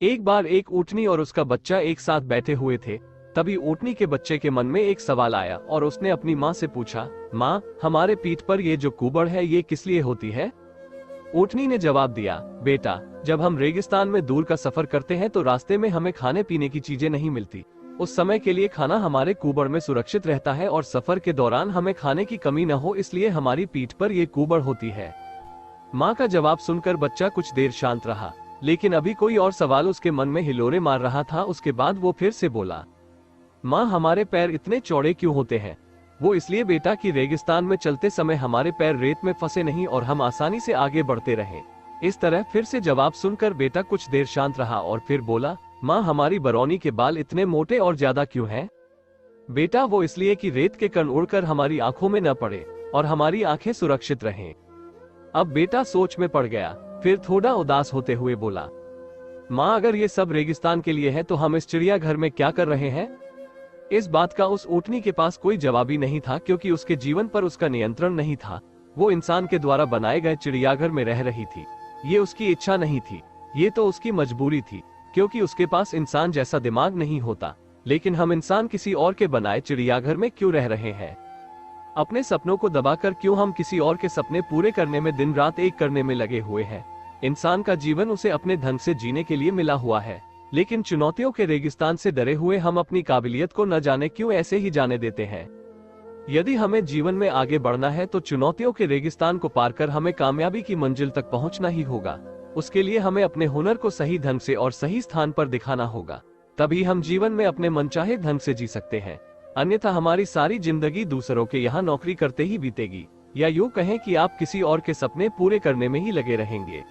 एक बार एक ऊँटनी और उसका बच्चा एक साथ बैठे हुए थे। तभी ऊँटनी के बच्चे के मन में एक सवाल आया और उसने अपनी माँ से पूछा, माँ, हमारे पीठ पर ये जो कुबड़ है ये किस लिए होती है? ऊँटनी ने जवाब दिया, बेटा, जब हम रेगिस्तान में दूर का सफर करते हैं तो रास्ते में हमें खाने पीने की चीजें नहीं मिलती। उस समय के लिए खाना हमारे कुबड़ में सुरक्षित रहता है और सफर के दौरान हमें खाने की कमी न हो, इसलिए हमारी पीठ पर ये कुबड़ होती है। माँ का जवाब सुनकर बच्चा कुछ देर शांत रहा, लेकिन अभी कोई और सवाल उसके मन में हिलोरे मार रहा था। उसके बाद वो फिर से बोला, माँ, हमारे पैर इतने चौड़े क्यों होते हैं? वो इसलिए बेटा कि रेगिस्तान में चलते समय हमारे पैर रेत में फंसे नहीं और हम आसानी से आगे बढ़ते रहें। इस तरह फिर से जवाब सुनकर बेटा कुछ देर शांत रहा और फिर बोला, माँ, हमारी बरौनी के बाल इतने मोटे और ज्यादा क्यों हैं? बेटा, वो इसलिए कि रेत के कण उड़कर हमारी आंखों में न पड़े और हमारी आंखें सुरक्षित रहें। अब बेटा सोच में पड़ गया, फिर थोड़ा उदास होते हुए बोला, माँ, अगर ये सब रेगिस्तान के लिए है तो हम इस चिड़ियाघर में क्या कर रहे हैं? इस बात का उस ऊँटनी के पास कोई जवाब ही नहीं था, क्योंकि उसके जीवन पर उसका नियंत्रण नहीं था। वो इंसान के द्वारा बनाए गए चिड़ियाघर में रह रही थी। ये उसकी इच्छा नहीं थी, ये तो उसकी मजबूरी थी, क्योंकि उसके पास इंसान जैसा दिमाग नहीं होता। लेकिन हम इंसान किसी और के बनाए चिड़ियाघर में क्यों रह रहे हैं? अपने सपनों को दबाकर क्यों हम किसी और के सपने पूरे करने में दिन रात एक करने में लगे हुए हैं? इंसान का जीवन उसे अपने ढंग से जीने के लिए मिला हुआ है, लेकिन चुनौतियों के रेगिस्तान से डरे हुए हम अपनी काबिलियत को न जाने क्यों ऐसे ही जाने देते हैं। यदि हमें जीवन में आगे बढ़ना है तो चुनौतियों के रेगिस्तान को पार कर हमें कामयाबी की मंजिल तक पहुंचना ही होगा। उसके लिए हमें अपने हुनर को सही ढंग से और सही स्थान पर दिखाना होगा, तभी हम जीवन में अपने मनचाहे ढंग से जी सकते हैं। अन्यथा हमारी सारी जिंदगी दूसरों के यहाँ नौकरी करते ही बीतेगी, या यूं कहें कि आप किसी और के सपने पूरे करने में ही लगे रहेंगे।